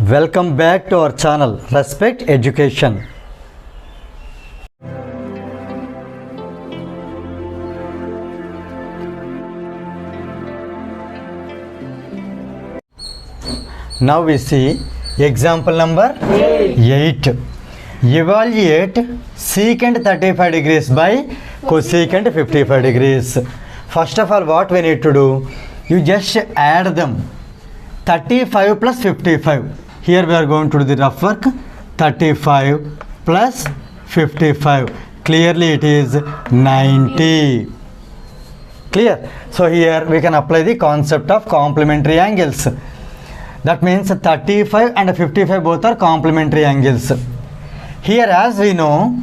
Welcome back to our channel Respect Education. Now we see example number 8. Evaluate secant 35 degrees by cosecant 55 degrees. First of all, what we need to do? You just add them. 35 plus 55. Here we are going to do the rough work. 35 plus 55. Clearly it is 90. Clear? So here we can apply the concept of complementary angles. That means 35 and 55 both are complementary angles. Here, as we know,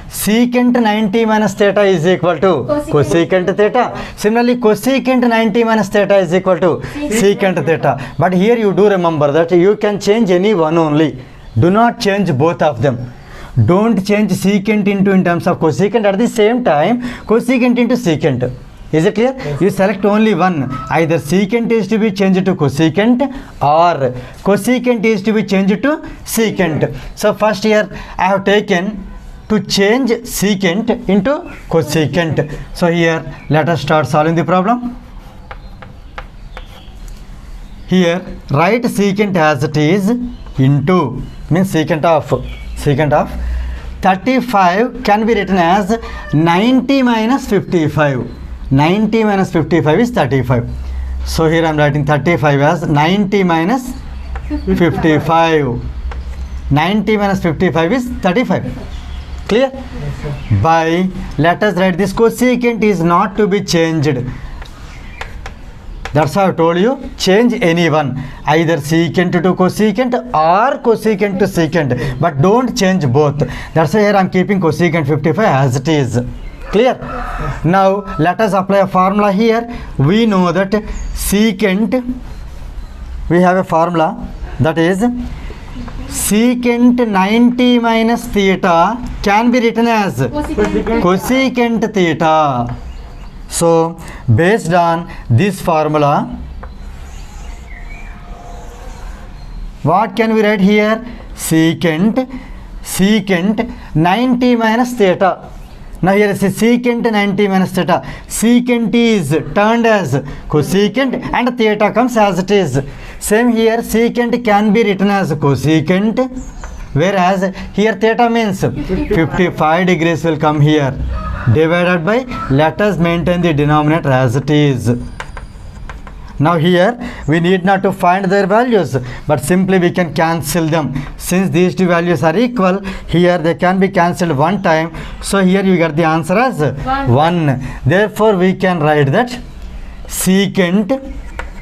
secant 90 minus theta is equal to cosecant theta. Similarly, cosecant 90 minus theta is equal to secant theta. But here you do remember that you can change any one only. Do not change both of them. Don't change secant into in terms of cosecant. At the same time, cosecant into secant. Is it clear? Yes. You select only one. Either secant is to be changed to cosecant or cosecant is to be changed to secant. So first here I have taken to change secant into cosecant. So here let us start solving the problem. Here write secant as it is into, means secant of 35 can be written as 90 minus 55. 90 minus 55 is 35. So here I am writing 35 as 90 minus 55. 90 minus 55 is 35. Clear? By, let us write this cosecant is not to be changed. That's how I told you, change any one. Either secant to cosecant or cosecant to secant. But don't change both. That's why here I am keeping cosecant 55 as it is. Clear? Now let us apply a formula here. We know that secant, we have a formula that is secant 90 minus theta can be written as cosecant theta. So based on this formula, what can we write here? Secant 90 minus theta. Now here is secant 90 minus theta. Secant is turned as cosecant and theta comes as it is. Same here, secant can be written as cosecant, whereas here theta means 55 degrees will come here. Divided by, let us maintain the denominator as it is. Now here we need not to find their values, but simply we can cancel them. Since these two values are equal, here they can be cancelled one time. So here you get the answer as 1. Therefore we can write that secant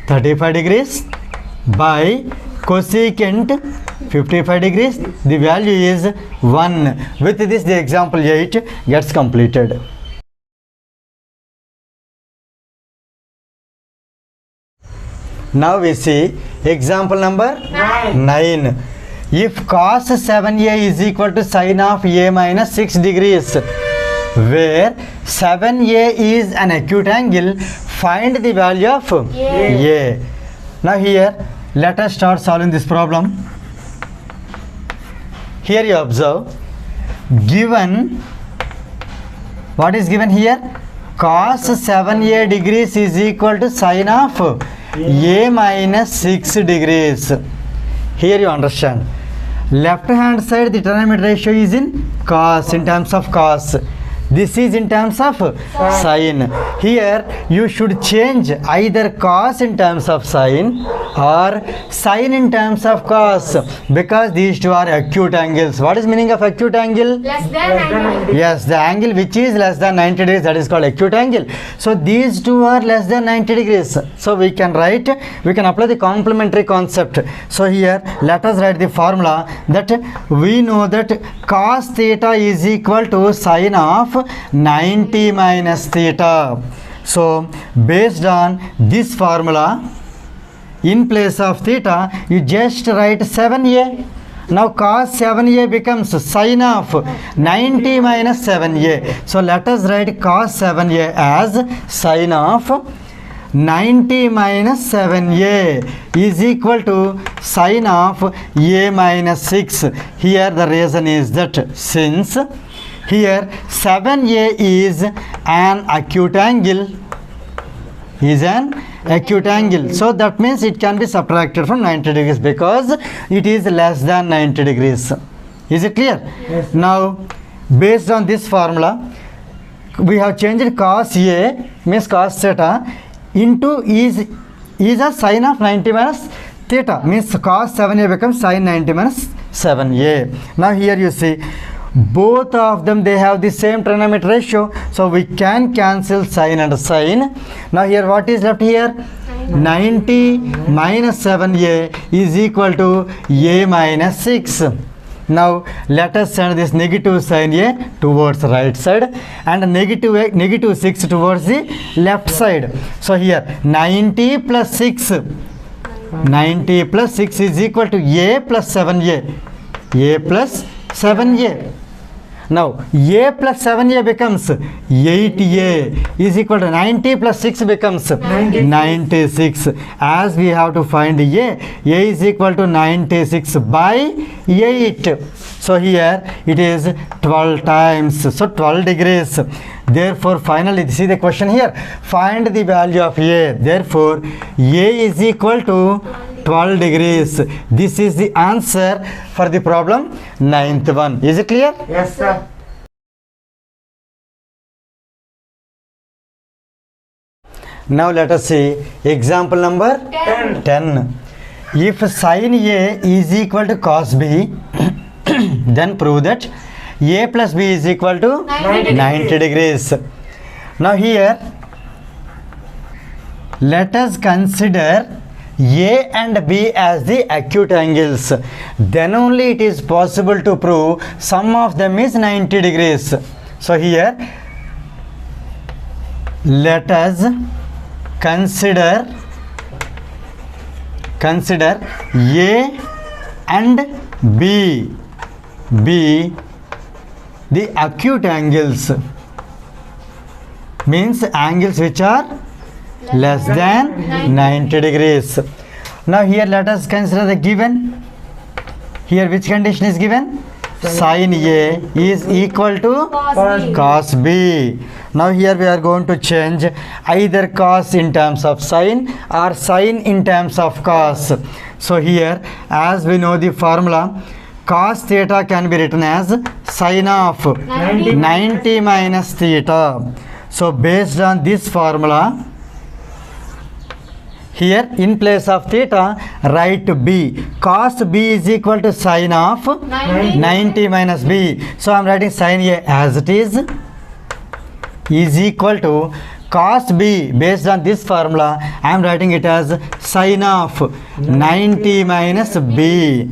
35 degrees by cosecant 55 degrees, the value is 1. With this the example 8 gets completed. Now we see example number 9. If cos 7a is equal to sin of a minus 6 degrees, where 7a is an acute angle, find the value of a. Now here let us start solving this problem. Here you observe, given, what is given here? Cos 7a degrees is equal to sin of a minus 6 degrees. Here you understand, left hand side the trigonometric ratio is in cos, in terms of cos. This is in terms of sin. Here you should change either cos in terms of sin or sin in terms of cos, because these two are acute angles. What is meaning of acute angle? Less than 90 degrees. Yes, the angle which is less than 90 degrees, that is called acute angle. So these two are less than 90 degrees. So we can write, we can apply the complementary concept. So here let us write the formula that we know that cos theta is equal to sin of 90 minus theta. So based on this formula, in place of theta you just write 7a. Now cos 7a becomes sin of 90 minus 7a. So let us write cos 7a as sin of 90 minus 7a is equal to sine of a minus 6. Here the reason is that since here 7a is an acute angle, so that means it can be subtracted from 90 degrees because it is less than 90 degrees. Is it clear? Yes. Now based on this formula we have changed cos a means cos theta into is a sine of 90 minus theta, means cos 7a becomes sine 90 minus 7a. Now here you see both of them, they have the same trigonometric ratio, so we can cancel sine and sine. Now here what is left here? 90 minus 7a is equal to a minus 6. Now let us send this negative sine a towards right side and negative 6 towards the left side. So here 90 plus 6 is equal to a plus 7a. Now a plus 7a becomes 8a is equal to 90 plus 6 becomes 96. As we have to find a is equal to 96 by 8. So here it is 12 times, so 12 degrees. Therefore finally see the question here, find the value of a. Therefore a is equal to 12 degrees. This is the answer for the problem 9th one. Is it clear? Yes, sir. Now let us see example number 10. If sin a is equal to cos b, then prove that a plus b is equal to 90 degrees. Now here let us consider a and b as the acute angles, then only it is possible to prove sum of them is 90 degrees. So here let us consider a and b the acute angles, means angles which are less than 90 degrees. Now here let us consider the given. Here which condition is given? Sin a is equal to cos b. Now here we are going to change either cos in terms of sin or sin in terms of cos. So here as we know the formula, cos theta can be written as sin of 90 minus theta. So based on this formula, here in place of theta write b. Cos b is equal to sin of 90 minus b. So I am writing sin a as it is equal to cos b. Based on this formula I am writing it as sin of 90 minus b.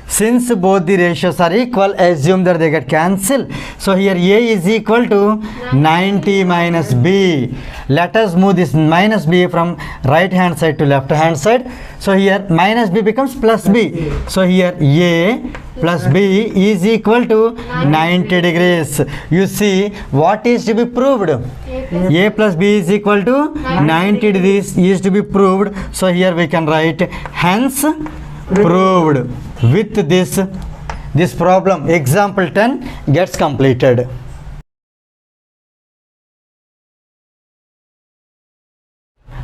Since both the ratios are equal, assume that they get cancelled. So here a is equal to 90 minus b. Let us move this minus b from right hand side to left hand side. So here minus b becomes plus b. So here a plus b is equal to 90 degrees. You see what is to be proved? A plus b is equal to 90 degrees is to be proved. So here we can write hence proved. With this problem example 10 gets completed.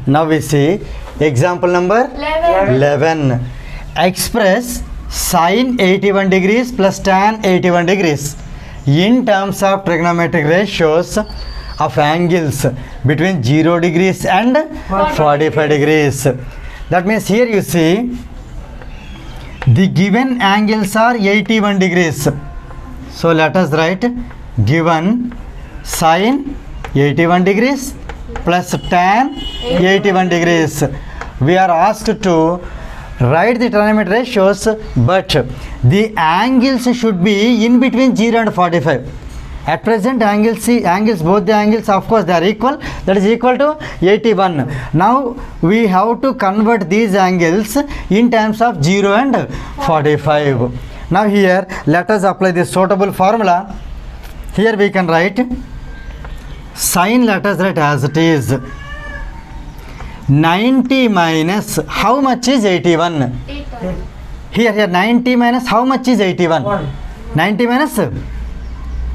Now we see example number 11. Express sin 81 degrees plus tan 81 degrees in terms of trigonometric ratios of angles between 0 degrees and 45 degrees. That means here you see the given angles are 81 degrees. So let us write given sin 81 degrees plus tan 81 degrees. We are asked to write the trigonometric ratios, but the angles should be in between 0 and 45. At present both the angles of course they are equal, that is equal to 81. Now we have to convert these angles in terms of 0 and 45. Now here let us apply the suitable formula. Here we can write sin, let us write as it is, 90 minus how much is 81? Here 90 minus how much is 81? 90 minus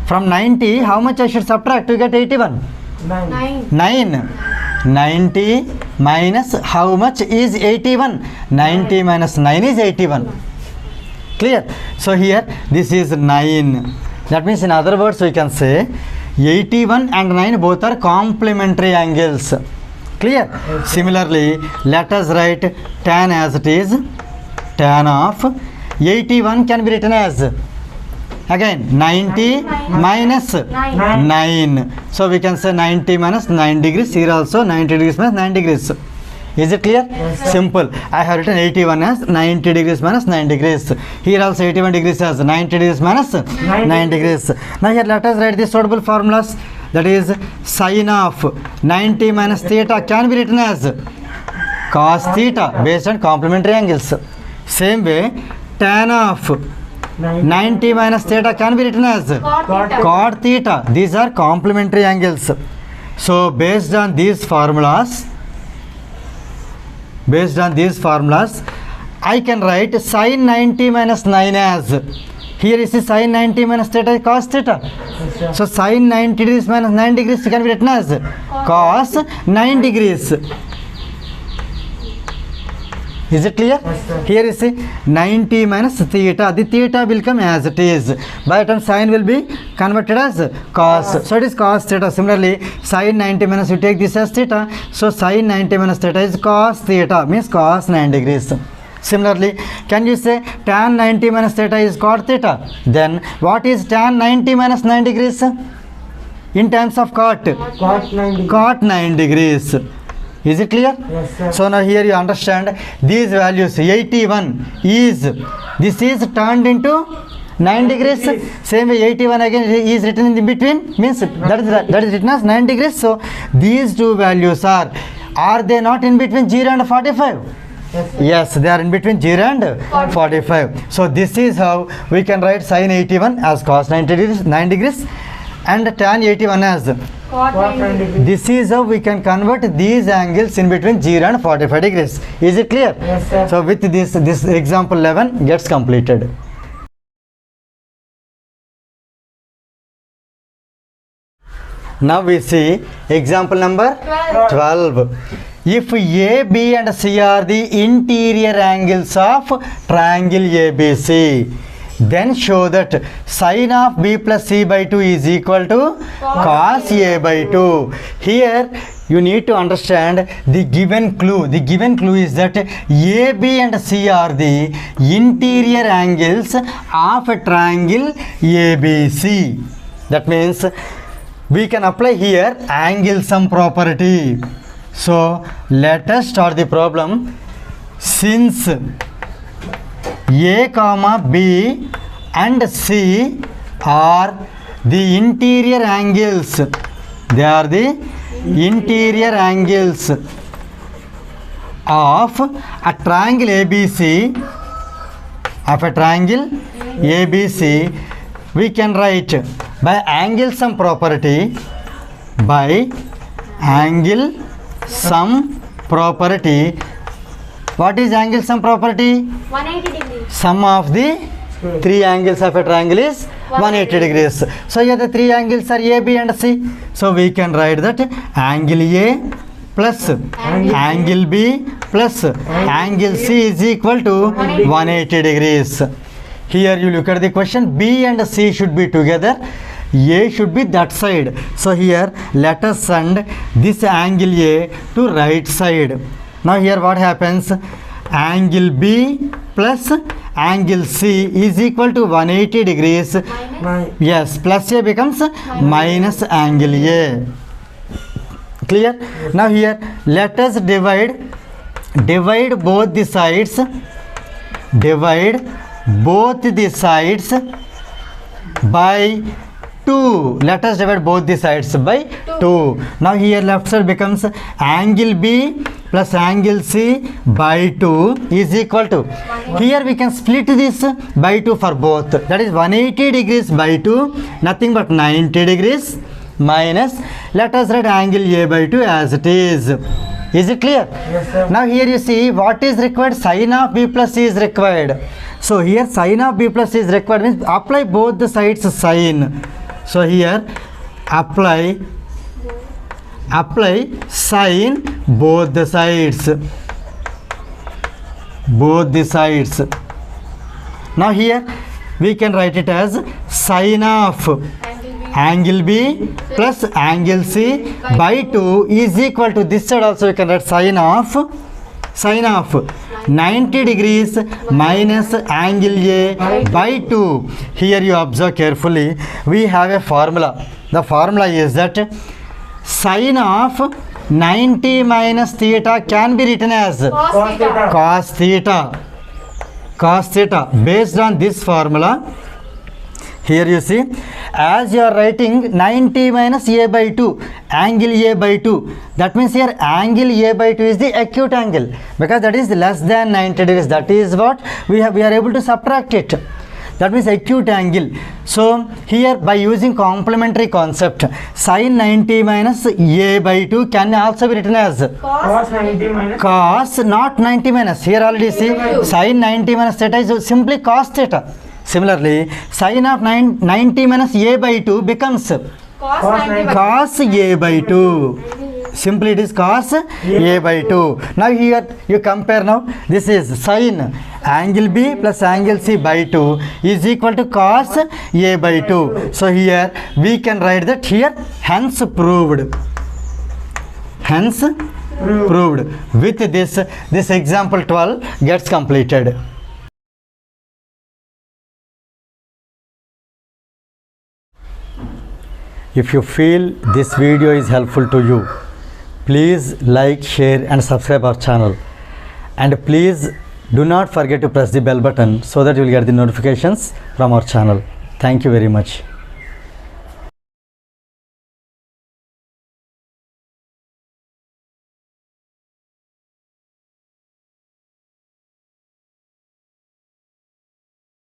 from 90 how much I should subtract to get 81? 9. 90 minus how much is 81? 90 minus 9 is 81. Clear? So here this is 9. That means in other words we can say 81 and 9 both are complementary angles. Clear? Similarly, let us write tan as it is. Tan of 81 can be written as again 90 minus 9. So we can say 90 minus 9 degrees. Here also 90 degrees minus 9 degrees. Is it clear? Yes, sir. Simple. I have written 81 as 90 degrees minus 9 degrees. Here also 81 degrees as 90 degrees minus 9 degrees. Now here let us write the suitable formulas. That is sin of 90 minus theta can be written as cos theta based on complementary angles. Same way tan of 90 minus theta can be written as cot theta. These are complementary angles. So based on these formulas, I can write sin 90 minus 9 as, here is the sin 90 minus theta is cos theta. So sin 90 degrees minus 9 degrees can be written as cos 9 degrees. Is it clear? Yes, sir. Here is the 90 minus theta. The theta will come as it is. By the time sin will be converted as cos. So it is cos theta. Similarly, sin 90 minus you take this as theta. So sin 90 minus theta is cos theta, means cos 9 degrees. Similarly, can you say tan 90 minus theta is cot theta? Then what is tan 90 minus 9 degrees? In terms of cot. Cot 90. Cot 9 degrees. Is it clear? Yes, sir. So now here you understand these values. 81 is, this is turned into 9 degrees. Same way 81 again is written in the between, means that is written as 9 degrees. So these two values are they not in between 0 and 45? Yes, sir. Yes, they are in between 0 and 45. So this is how we can write sin 81 as cos 9 degrees and tan 81 as. Cot 90. This is how we can convert these angles in between 0 and 45 degrees. Is it clear? Yes, sir. So with this example 11 gets completed. Now we see example number 12. If A, B and C are the interior angles of triangle ABC, then show that sin of B plus C by 2 is equal to cos A by 2. Here you need to understand the given clue. The given clue is that A, B and C are the interior angles of a triangle ABC. That means we can apply here angle sum property. So let us start the problem. Since A comma B and C are the interior angles, they are the interior angles of a triangle ABC, we can write by angle sum property, What is angle sum property? 180 degrees. Sum of the three angles of a triangle is 180 degrees. So here the three angles are A, B and C. So we can write that angle A plus angle B plus angle C is equal to 180 degrees. Here you look at the question, B and C should be together, A should be that side. So here let us send this angle A to right side. Now here what happens? Angle B plus angle C is equal to 180 degrees. Yes, plus A becomes minus angle A. Clear? Now here let us divide both the sides. Divide both the sides by 2. Let us divide both the sides by 2. Now here left side becomes angle B plus angle C by 2 is equal to, here we can split this by 2 for both. That is 180 degrees by 2, nothing but 90 degrees minus, let us write angle A by 2 as it is. Is it clear? Yes, sir. Now here you see what is required, sin of b plus c is required. So here sin of b plus c is required means apply both the sides sin. So here apply sin both the sides. Both the sides. Now here we can write it as sin of angle B plus angle C by 2 is equal to, this side also you can write sin of 90 degrees minus angle A by 2. Here you observe carefully, we have a formula. The formula is that sin of 90 minus theta can be written as cos theta. Based on this formula, here you see, as you are writing 90 minus a by 2, angle a by 2, that means here angle a by 2 is the acute angle, because that is less than 90 degrees. That is what we are able to subtract it. That means acute angle. So here by using complementary concept, sin 90 minus a by 2 can also be written as Cos 90 minus. cos, not 90 minus. Here already see sin 90 minus theta is simply cos theta. Similarly, sin of 90 minus a by 2 becomes cos a by 2. Simply it is cos a by 2. Now here you compare now. This is sin angle B plus angle C by 2 is equal to cos a by 2. So here we can write that here, hence proved. Hence proved. With this example 12 gets completed. If you feel this video is helpful to you, please like, share and subscribe our channel. And please do not forget to press the bell button so that you will get the notifications from our channel. Thank you very much.